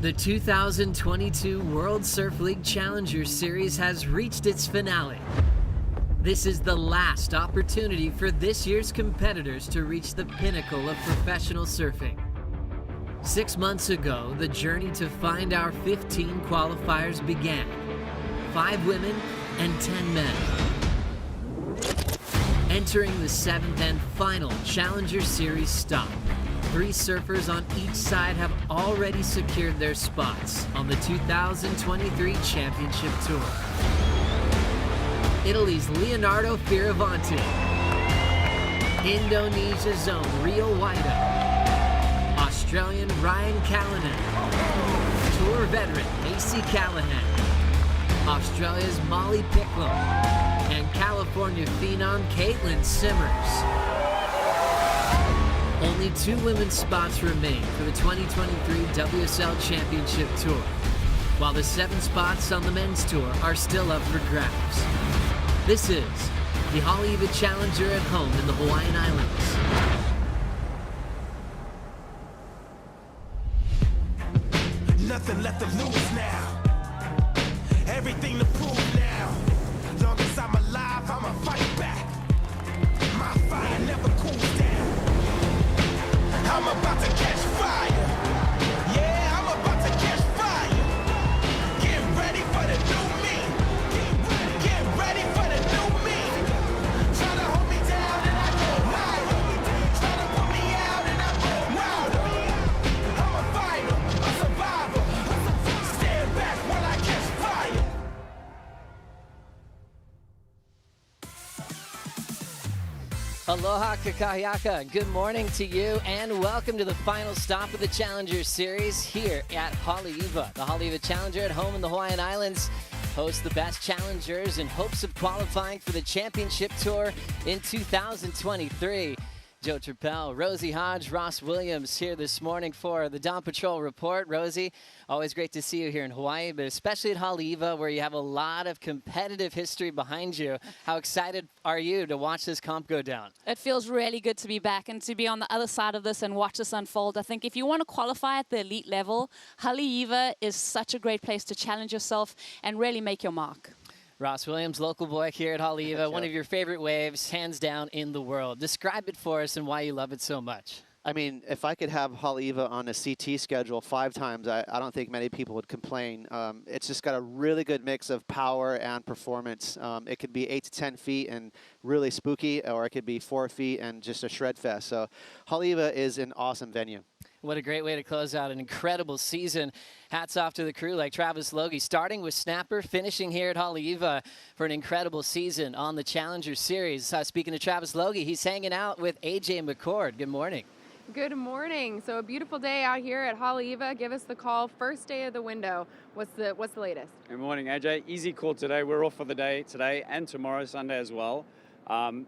The 2022 World Surf League Challenger Series has reached its finale. This is the last opportunity for this year's competitors to reach the pinnacle of professional surfing. 6 months ago, the journey to find our 15 qualifiers began. 5 women and 10 men. Entering the 7th and final Challenger Series stop, 3 surfers on each side have already secured their spots on the 2023 Championship Tour. Italy's Leonardo Fioravanti, Indonesia's own Rio Waida, Australian Ryan Callanan, Tour veteran AC Callahan, Australia's Molly Picklum, and California phenom Caitlin Simmers. Only 2 women's spots remain for the 2023 WSL Championship Tour, while the 7 spots on the men's tour are still up for grabs. This is the Haleiwa Challenger at home in the Hawaiian Islands. Nothing left to lose now. Everything to prove now. Long as I'm alive, I'ma fight back. My fire never cools down. I'm about to catch fire. Yeah, I'm about to catch fire. Get ready for the new me. Get ready for the new me. Try to hold me down and I go higher. Try to put me out and I go louder. I'm a fighter, a survivor. Stand back while I catch fire. Aloha kakayaka, good morning to you and welcome to the final stop of the Challenger Series here at Haleiwa. The Haleiwa Challenger at home in the Hawaiian Islands hosts the best challengers in hopes of qualifying for the Championship Tour in 2023. Joe Trappell, Rosie Hodge, Ross Williams here this morning for the Dawn Patrol Report. Rosie, always great to see you here in Hawaii, but especially at Haleiwa where you have a lot of competitive history behind you. How excited are you to watch this comp go down? It feels really good to be back and to be on the other side of this and watch this unfold. I think if you want to qualify at the elite level, Haleiwa is such a great place to challenge yourself and really make your mark. Ross Williams, local boy here at Haleiwa, one of your favorite waves, hands down, in the world. Describe it for us and why you love it so much. I mean, if I could have Haleiwa on a CT schedule 5 times, I don't think many people would complain. It's just got a really good mix of power and performance. It could be 8 to 10 feet and really spooky, or it could be 4 feet and just a shred fest. So Haleiwa is an awesome venue. What a great way to close out an incredible season. Hats off to the crew like Travis Logie, starting with Snapper, finishing here at Haleiwa for an incredible season on the Challenger Series. Speaking of Travis Logie, he's hanging out with AJ McCord. Good morning. Good morning. So a beautiful day out here at Haleiwa. Give us the call. First day of the window. What's the latest? Good morning, AJ. Easy call today. We're off for the day today and tomorrow, Sunday as well.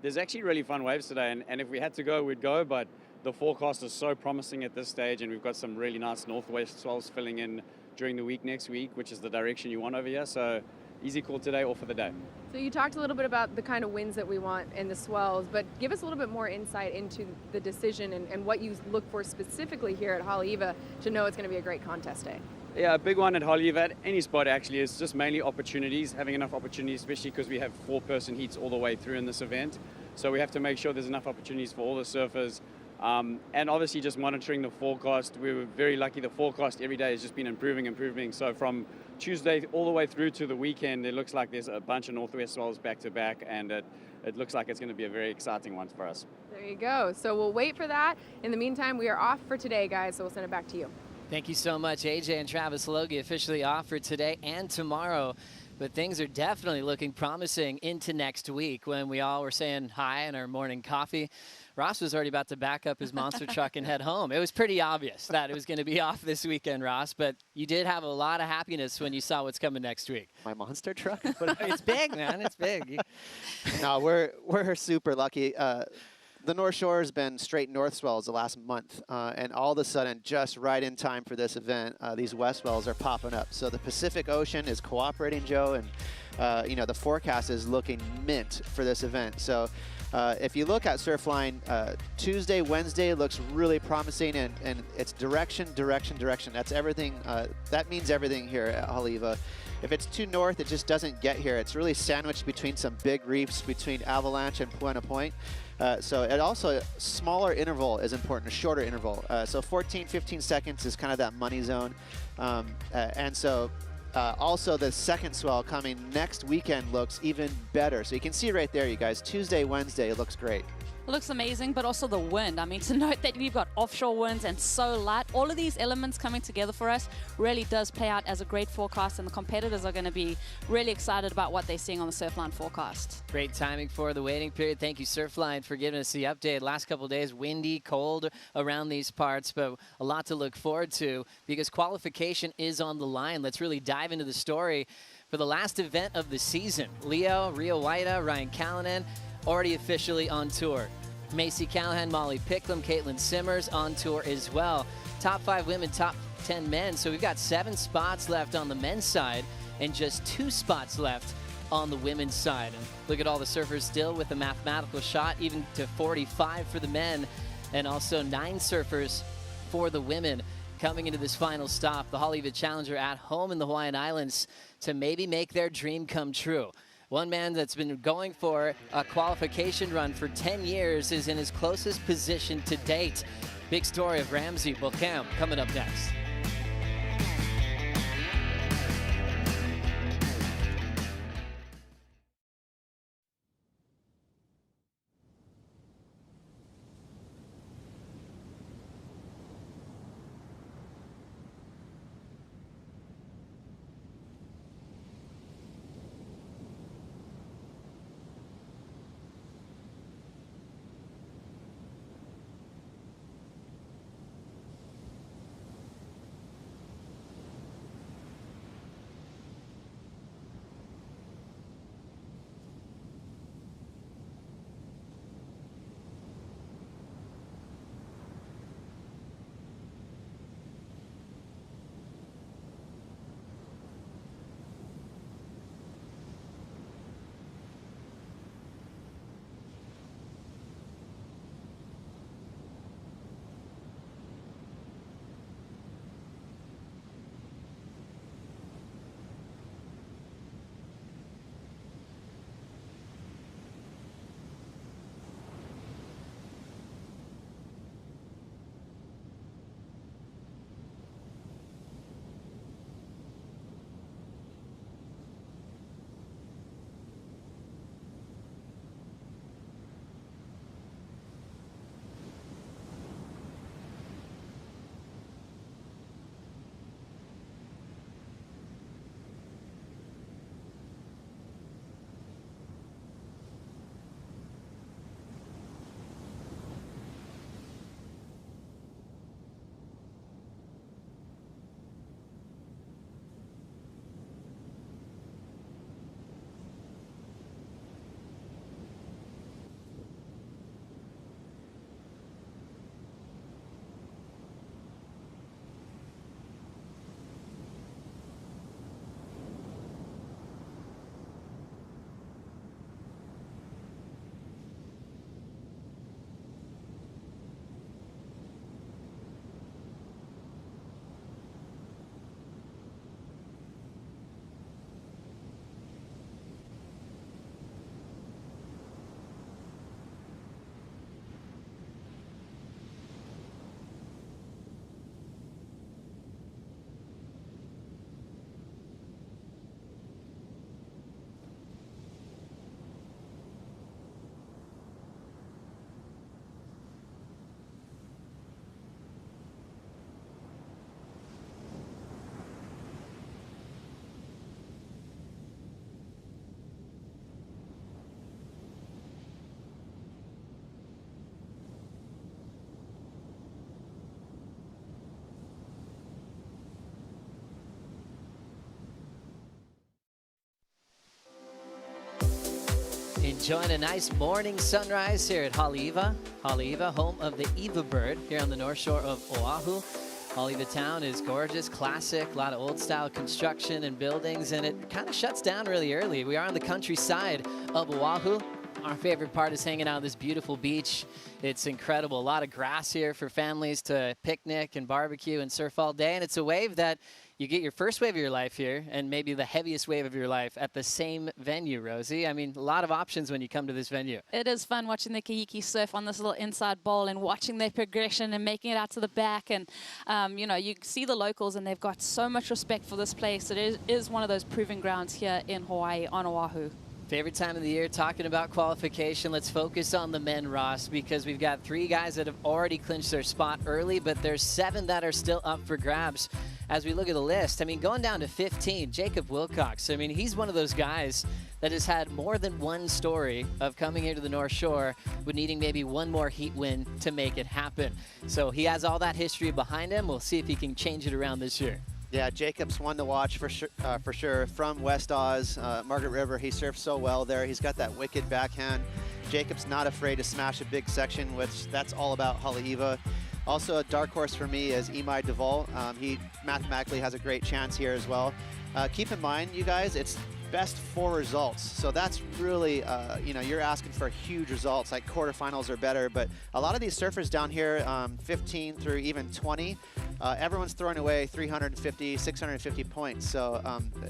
There's actually really fun waves today, and if we had to go, we'd go, but the forecast is so promising at this stage, and we've got some really nice northwest swells filling in during the week next week, which is the direction you want over here. So easy call today, all for the day. So you talked a little bit about the kind of winds that we want in the swells, but give us a little bit more insight into the decision and what you look for specifically here at Haleiwa to know it's going to be a great contest day. Yeah, a big one at Haleiwa at any spot actually is just mainly opportunities, having enough opportunities, especially because we have 4-person heats all the way through in this event. So we have to make sure there's enough opportunities for all the surfers. And obviously just monitoring the forecast. We were very lucky. The forecast every day has just been improving. So from Tuesday all the way through to the weekend, it looks like there's a bunch of northwest swells back to back, and it looks like it's going to be a very exciting one for us. There you go. So we'll wait for that. In the meantime, we are off for today, guys, so we'll send it back to you. Thank you so much, AJ and Travis Logie, officially off for today and tomorrow. But things are definitely looking promising into next week when we all were saying hi in our morning coffee. Ross was already about to back up his monster truck and head home. It was pretty obvious that it was going to be off this weekend, Ross, but you did have a lot of happiness when you saw what's coming next week. My monster truck? But it's big, man. It's big. No, we're super lucky. The North Shore has been straight north swells the last month, and all of a sudden, just right in time for this event, these west swells are popping up. So the Pacific Ocean is cooperating, Joe, and the forecast is looking mint for this event. So If you look at Surfline, Tuesday, Wednesday looks really promising, and it's direction, direction, direction. That's everything. That means everything here at Haleiwa. If it's too north, it just doesn't get here. It's really sandwiched between some big reefs between Avalanche and Puena Point. So it also, smaller interval is important, a shorter interval. So 14, 15 seconds is kind of that money zone. And so also the second swell coming next weekend looks even better. So you can see right there, you guys, Tuesday, Wednesday, it looks great. It looks amazing, but also the wind. I mean, to note that we've got offshore winds and so light, all of these elements coming together for us really does play out as a great forecast, and the competitors are going to be really excited about what they're seeing on the Surfline forecast. Great timing for the waiting period. Thank you, Surfline, for giving us the update. Last couple of days, windy, cold around these parts, but a lot to look forward to because qualification is on the line. Let's really dive into the story for the last event of the season. Leo, Rio Waida, Ryan Callanan, already officially on tour. Macy Callahan, Molly Picklum, Caitlin Simmers on tour as well. Top 5 women, top 10 men. So we've got 7 spots left on the men's side and just 2 spots left on the women's side. And look at all the surfers still with a mathematical shot, even to 45 for the men, and also 9 surfers for the women coming into this final stop, the Haleiwa Challenger at home in the Hawaiian Islands, to maybe make their dream come true. One man that's been going for a qualification run for 10 years is in his closest position to date. Big story of Ramzi Boukhiam coming up next. Enjoying a nice morning sunrise here at Haleiwa. Haleiwa, home of the Eva bird here on the north shore of Oahu. Haleiwa town is gorgeous, classic, a lot of old style construction and buildings, and it kind of shuts down really early. We are on the countryside of Oahu. Our favorite part is hanging out on this beautiful beach. It's incredible. A lot of grass here for families to picnic and barbecue and surf all day. And it's a wave that you get your first wave of your life here and maybe the heaviest wave of your life at the same venue, Rosie. I mean, a lot of options when you come to this venue. It is fun watching the Kahiki surf on this little inside bowl and watching their progression and making it out to the back. And, you know, you see the locals and they've got so much respect for this place. It is one of those proving grounds here in Hawaii, on Oahu. Favorite time of the year, talking about qualification. Let's focus on the men, Ross, because we've got 3 guys that have already clinched their spot early, but there's 7 that are still up for grabs. As we look at the list, I mean, going down to 15, Jacob Wilcox. I mean, he's one of those guys that has had more than one story of coming here to the North Shore with needing maybe one more heat win to make it happen. So he has all that history behind him. We'll see if he can change it around this year. Yeah, Jacob's one to watch for sure. From West Oz, Margaret River, he surfs so well there. He's got that wicked backhand. Jacob's not afraid to smash a big section, which that's all about Haleiwa. Also, a dark horse for me is Imai Deval. He mathematically has a great chance here as well. Keep in mind, you guys, it's best 4 results. So that's really, you know, you're asking for huge results, like quarterfinals or better. But a lot of these surfers down here, 15 through even 20, everyone's throwing away 350, 650 points. So,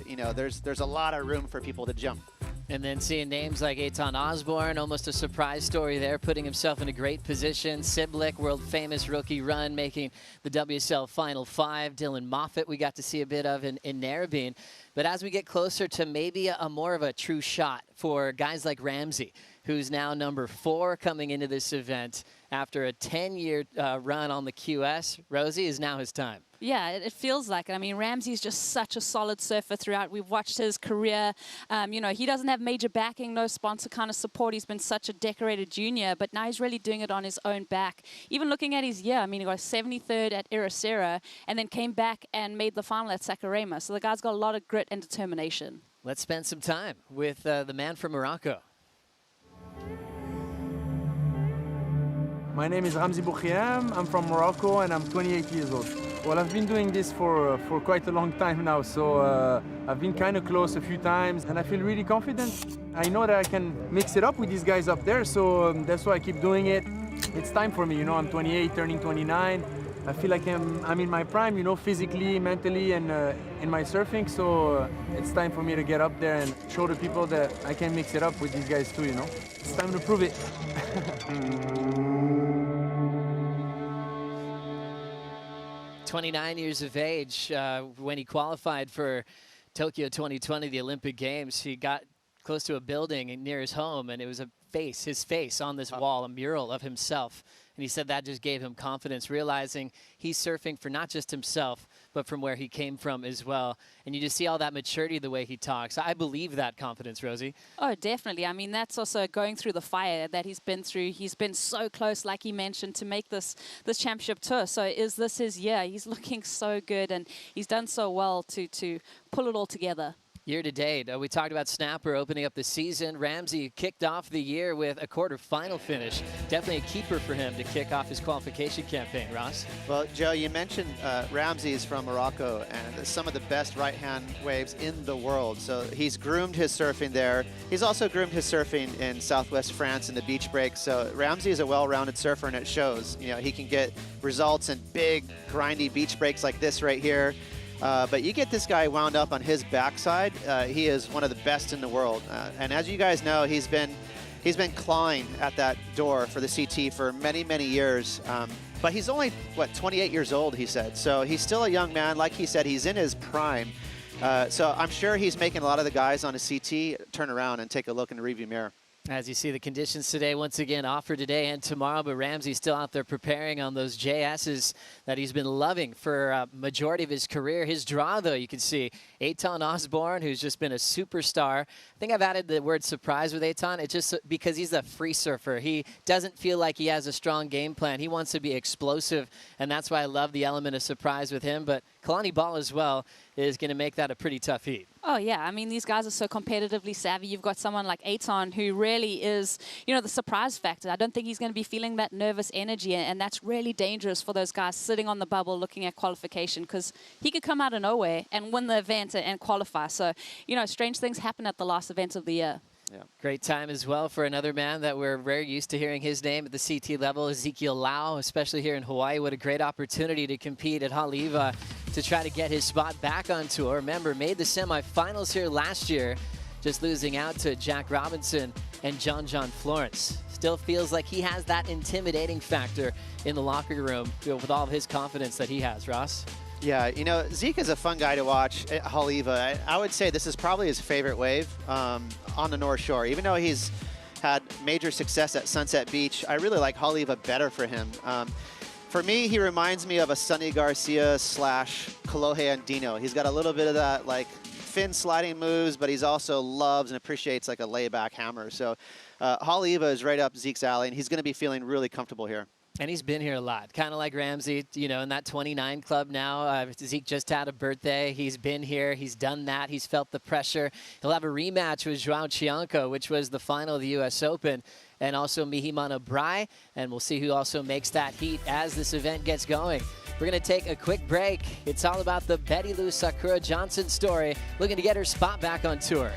you know, there's a lot of room for people to jump. And then seeing names like Eitan Osborne, almost a surprise story there, putting himself in a great position. Siblick, world-famous rookie run, making the WSL Final 5. Dylan Moffitt we got to see a bit of in Narrabeen. But as we get closer to maybe a more of a true shot for guys like Ramzi, who's now number 4 coming into this event after a 10-year run on the QS, Rosie, is now his time. Yeah, it feels like it. I mean, Ramzi's just such a solid surfer throughout. We've watched his career. You know, he doesn't have major backing, no sponsor kind of support. He's been such a decorated junior, but now he's really doing it on his own back. Even looking at his year, I mean, he got 73rd at Ericeira and then came back and made the final at Saquarema. So the guy's got a lot of grit and determination. Let's spend some time with the man from Morocco. My name is Ramzi Boukhiam. I'm from Morocco and I'm 28 years old. Well, I've been doing this for quite a long time now, so I've been kind of close a few times and I feel really confident. I know that I can mix it up with these guys up there, so that's why I keep doing it. It's time for me, you know, I'm 28, turning 29. I feel like I'm in my prime, you know, physically, mentally, and in my surfing, so it's time for me to get up there and show the people that I can mix it up with these guys too, you know. It's time to prove it. 29 years of age, when he qualified for Tokyo 2020, the Olympic Games, he got close to a building near his home, and it was his face on this wall, a mural of himself. And he said that just gave him confidence, realizing he's surfing for not just himself, but from where he came from as well. And you just see all that maturity the way he talks. I believe that confidence, Rosie. Oh, definitely. I mean, that's also going through the fire that he's been through. He's been so close, like he mentioned, to make this championship tour. So is this his year? He's looking so good, and he's done so well to pull it all together. Year to date, we talked about Snapper opening up the season. Ramzi kicked off the year with a quarterfinal finish. Definitely a keeper for him to kick off his qualification campaign, Ross. Well, Joe, you mentioned Ramzi is from Morocco, and some of the best right-hand waves in the world. So he's groomed his surfing there. He's also groomed his surfing in Southwest France in the beach break. So Ramzi is a well-rounded surfer, and it shows. You know, he can get results in big, grindy beach breaks like this right here. But you get this guy wound up on his backside, he is one of the best in the world. And as you guys know, he's been clawing at that door for the CT for many, many years. But he's only, what, 28 years old, he said. So he's still a young man. Like he said, he's in his prime. So I'm sure he's making a lot of the guys on a CT turn around and take a look in the rearview mirror. As you see, the conditions today, once again, offered today and tomorrow, but Ramzi's still out there preparing on those JSs that he's been loving for a majority of his career. His draw, though, you can see Eitan Osborne, who's just been a superstar. I think I've added the word surprise with Eitan. It's just because he's a free surfer. He doesn't feel like he has a strong game plan. He wants to be explosive, and that's why I love the element of surprise with him. But Kalani Ball as well is going to make that a pretty tough heat. Oh, yeah. I mean, these guys are so competitively savvy. You've got someone like Eitan who really is, you know, the surprise factor. I don't think he's going to be feeling that nervous energy, and that's really dangerous for those guys sitting on the bubble looking at qualification, because he could come out of nowhere and win the event and qualify. So, you know, strange things happen at the last event of the year. Yeah. Great time as well for another man that we're very used to hearing his name at the CT level, Ezekiel Lau, especially here in Hawaii. What a great opportunity to compete at Haleiwa to try to get his spot back on tour. Remember, made the semifinals here last year, just losing out to Jack Robinson and John Florence. Still feels like he has that intimidating factor in the locker room with all of his confidence that he has, Ross. Yeah, you know, Zeke is a fun guy to watch at Haleiwa. I would say this is probably his favorite wave on the North Shore. Even though he's had major success at Sunset Beach, I really like Haleiwa better for him. For me, he reminds me of a Sonny Garcia / Kolohe Andino. He's got a little bit of that, like, fin sliding moves, but he's also loves and appreciates, like, a layback hammer. So Haleiwa is right up Zeke's alley, and he's going to be feeling really comfortable here. And he's been here a lot, kind of like Ramzi, you know, in that 29 club now. Zeke just had a birthday. He's been here. He's done that. He's felt the pressure. He'll have a rematch with João Chianco, which was the final of the U.S. Open, and also Mihimana Brai. And we'll see who also makes that heat as this event gets going. We're going to take a quick break. It's all about the Bettylou Sakura Johnson story, looking to get her spot back on tour.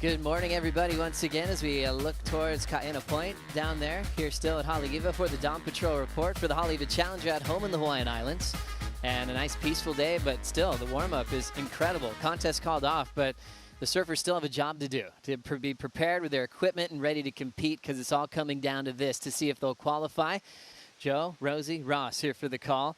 Good morning, everybody, once again, as we look towards Kaena Point down there, here still at Haleiwa for the Dawn Patrol report for the Haleiwa Challenger at home in the Hawaiian Islands. And a nice peaceful day, but still, the warm-up is incredible. Contest called off, but the surfers still have a job to do, to be prepared with their equipment and ready to compete, because it's all coming down to this, to see if they'll qualify. Joe, Rosie, Ross here for the call.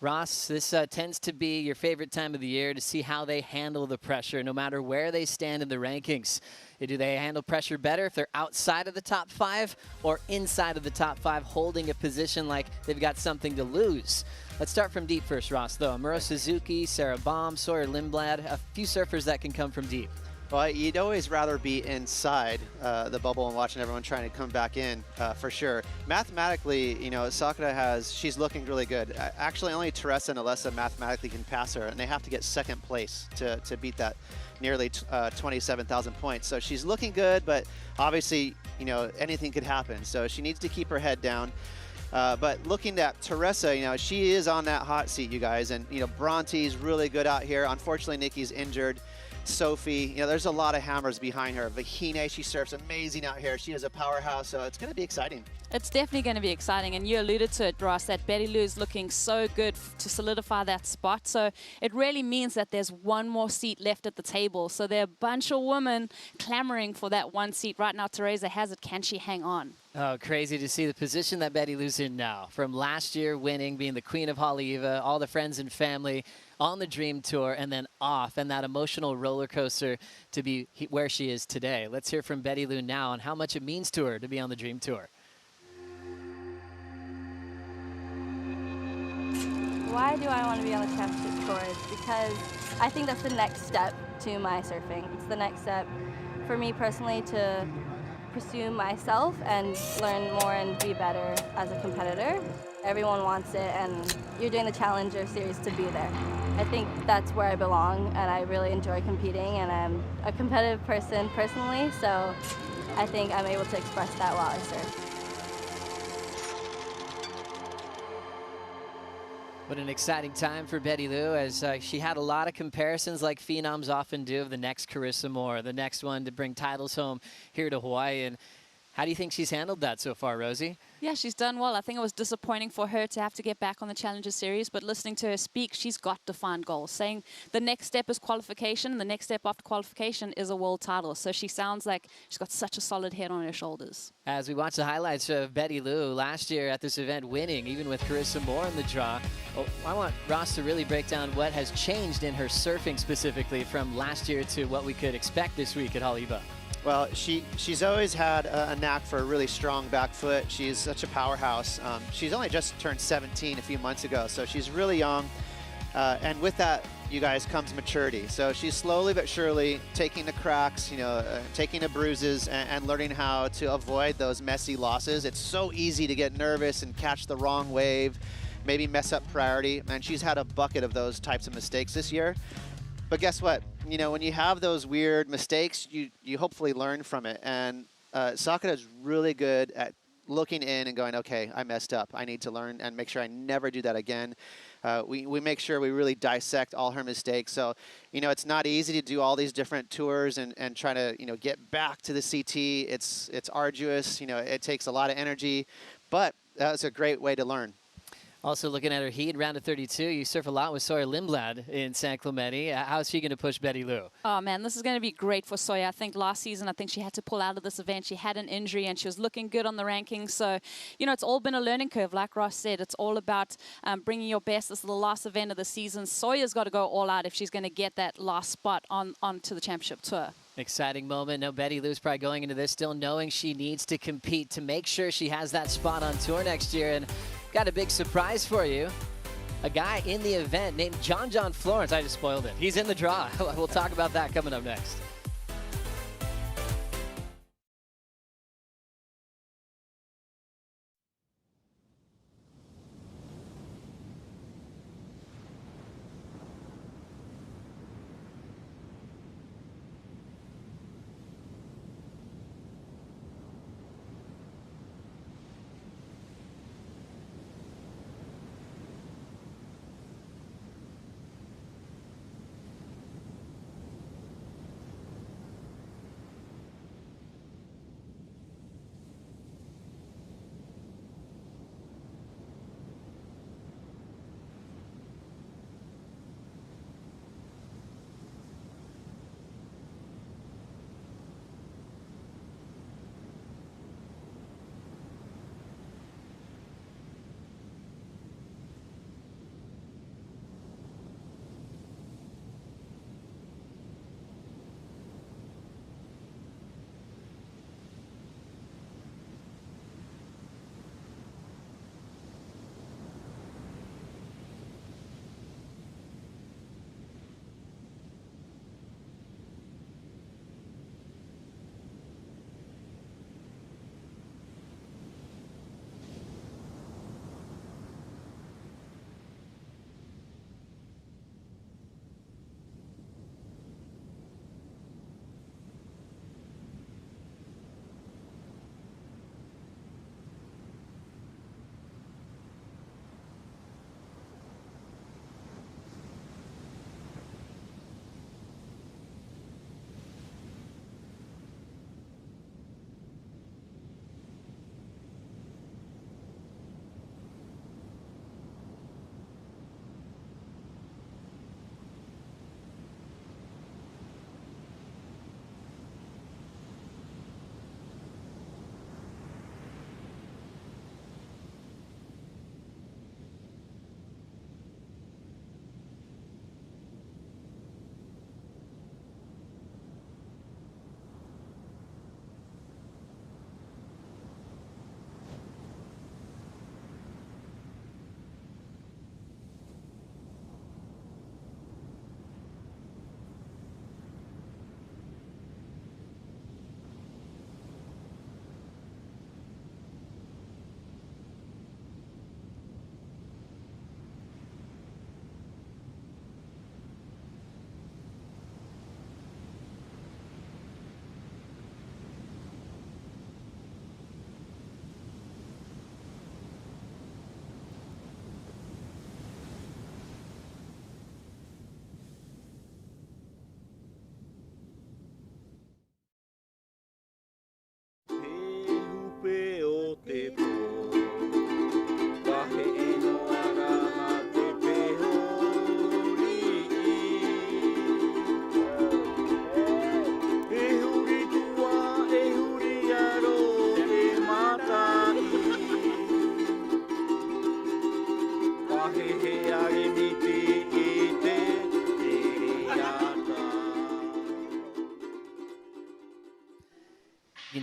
Ross, this tends to be your favorite time of the year to see how they handle the pressure, no matter where they stand in the rankings. Do they handle pressure better if they're outside of the top 5 or inside of the top 5, holding a position like they've got something to lose? Let's start from deep first, Ross, though. Muro Suzuki, Sarah Baum, Sawyer Lindblad, a few surfers that can come from deep. Well, you'd always rather be inside the bubble and watching everyone trying to come back in, for sure. Mathematically, you know, Sakura she's looking really good. Actually, only Teresa and Alessa mathematically can pass her, and they have to get second place to beat that nearly 27,000 points. So she's looking good, but obviously, you know, anything could happen. So she needs to keep her head down. But looking at Teresa, you know, she is on that hot seat, you guys. And, you know, Bronte's really good out here. Unfortunately, Nikki's injured. Sophie, you know, there's a lot of hammers behind her. Vahine, she surfs amazing out here. She is a powerhouse, so it's going to be exciting. It's definitely going to be exciting, and you alluded to it, Ross, that Bettylou is looking so good to solidify that spot. So it really means that there's one more seat left at the table. So there are a bunch of women clamoring for that one seat. Right now, Teresa has it. Can she hang on? Oh, crazy to see the position that Bettylou's in now. From last year winning, being the queen of Haleiwa, all the friends and family on the Dream Tour, and then off, and that emotional roller coaster to be where she is today. Let's hear from Bettylou now on how much it means to her to be on the Dream Tour. Why do I want to be on the championship tour? It's because I think that's the next step to my surfing. It's the next step for me personally to pursue myself and learn more and be better as a competitor. Everyone wants it, and you're doing the Challenger series to be there. I think that's where I belong, and I really enjoy competing, and I'm a competitive person personally, so I think I'm able to express that while I surf. What an exciting time for Bettylou, as she had a lot of comparisons like phenoms often do of the next Carissa Moore, the next one to bring titles home here to Hawaii. And how do you think she's handled that so far, Rosie? Yeah, she's done well. I think it was disappointing for her to have to get back on the Challenger Series, but listening to her speak, she's got defined goals, saying the next step is qualification, the next step after qualification is a world title. So she sounds like she's got such a solid head on her shoulders. As we watch the highlights of Bettylou last year at this event winning, even with Carissa Moore in the draw, I want Ross to really break down what has changed in her surfing specifically from last year to what we could expect this week at Haleiwa. Well, she's always had a knack for a really strong back foot. She's such a powerhouse. She's only just turned 17 a few months ago, so she's really young. And with that, you guys, comes maturity. So she's slowly but surely taking the cracks, you know, taking the bruises and learning how to avoid those messy losses. It's so easy to get nervous and catch the wrong wave, maybe mess up priority. And she's had a bucket of those types of mistakes this year. But guess what? You know, when you have those weird mistakes, you hopefully learn from it. And Sakura is really good at looking in and going, okay, I messed up. I need to learn and make sure I never do that again. We make sure we really dissect all her mistakes. So, you know, it's not easy to do all these different tours and try to, you know, get back to the CT. It's arduous. You know, it takes a lot of energy. But that's a great way to learn. Also looking at her heat, round of 32, you surf a lot with Sawyer Lindblad in San Clemente. How's she going to push Bettylou? Oh, man, this is going to be great for Sawyer. I think last season, I think she had to pull out of this event. She had an injury, and she was looking good on the rankings. So, you know, it's all been a learning curve. Like Ross said, it's all about bringing your best. This is the last event of the season. Sawyer's got to go all out if she's going to get that last spot onto the championship tour. Exciting moment. No, Bettylou's probably going into this still knowing she needs to compete to make sure she has that spot on tour next year. And got a big surprise for you. A guy in the event named John Florence. I just spoiled it. He's in the draw. We'll talk about that coming up next.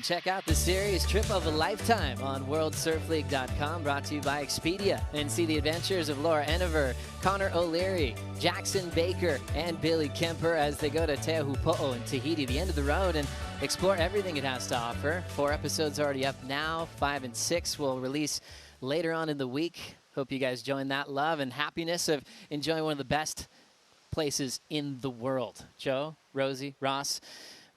Check out the series Trip of a Lifetime on WorldSurfLeague.com, brought to you by Expedia, and see the adventures of Laura Enever, Connor O'Leary, Jackson Baker, and Billy Kemper as they go to Teahupo'o in Tahiti, the end of the road, and explore everything it has to offer. 4 episodes already up now. 5 and 6 will release later on in the week. Hope you guys join that love and happiness of enjoying one of the best places in the world. Joe, Rosie, Ross,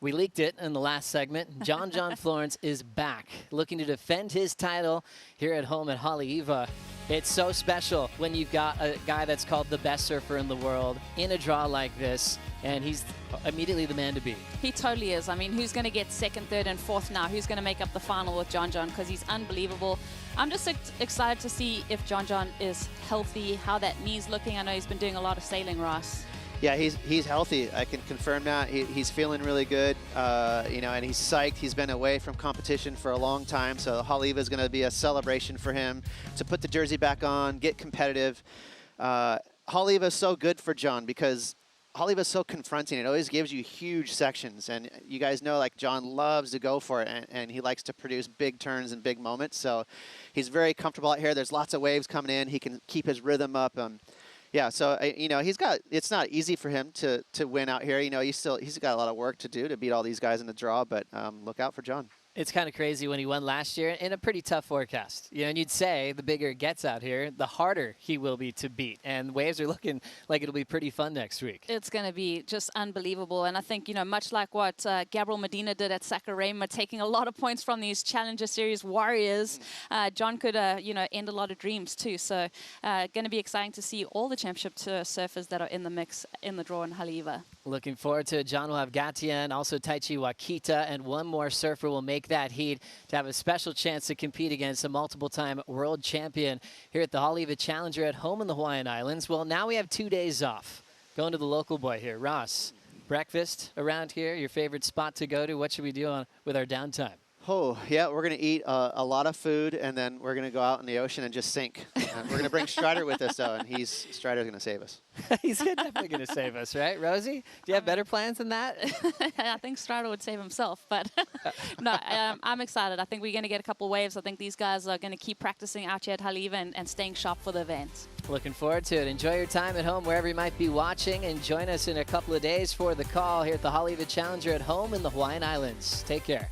we leaked it in the last segment. John Florence is back, looking to defend his title here at home at Haleiwa. It's so special when you've got a guy that's called the best surfer in the world in a draw like this, and he's immediately the man to beat. He totally is. I mean, who's going to get 2nd, 3rd, and 4th now? Who's going to make up the final with John? Because he's unbelievable. I'm just excited to see if John is healthy, how that knee's looking. I know he's been doing a lot of sailing, Ross. Yeah, he's healthy. I can confirm that. He's feeling really good, and he's psyched. He's been away from competition for a long time, so Haleiwa is going to be a celebration for him to put the jersey back on, get competitive. Haleiwa is so good for John because Haleiwa is so confronting. It always gives you huge sections, and you guys know, like, John loves to go for it, and he likes to produce big turns and big moments, so he's very comfortable out here. There's lots of waves coming in. He can keep his rhythm up. Yeah, so, it's not easy for him to win out here. He's got a lot of work to do to beat all these guys in the draw, but look out for John. It's kind of crazy when he won last year in a pretty tough forecast. And you'd say the bigger it gets out here, the harder he will be to beat. And waves are looking like it'll be pretty fun next week. It's going to be just unbelievable. And I think, much like what Gabriel Medina did at Saquarema, taking a lot of points from these Challenger Series warriors, John could, end a lot of dreams too. So going to be exciting to see all the championship surfers that are in the mix in the draw in Haleiwa. Looking forward to it. John will have Gatian, also Taichi Wakita, and one more surfer will make that heat to have a special chance to compete against a multiple-time world champion here at the Haleiwa Challenger at home in the Hawaiian Islands. Well, now we have 2 days off. Going to the local boy here. Ross, breakfast around here, your favorite spot to go to? What should we do with our downtime? Oh, yeah, we're going to eat a lot of food, and then we're going to go out in the ocean and just sink. We're going to bring Strider with us, though, and Strider's going to save us. He's definitely going to save us, right? Rosie, do you have better plans than that? I think Strider would save himself, but no, I'm excited. I think we're going to get a couple waves. I think these guys are going to keep practicing out here at Haleiwa and staying sharp for the event. Looking forward to it. Enjoy your time at home wherever you might be watching, and join us in a couple of days for the call here at the Haleiwa Challenger at home in the Hawaiian Islands. Take care.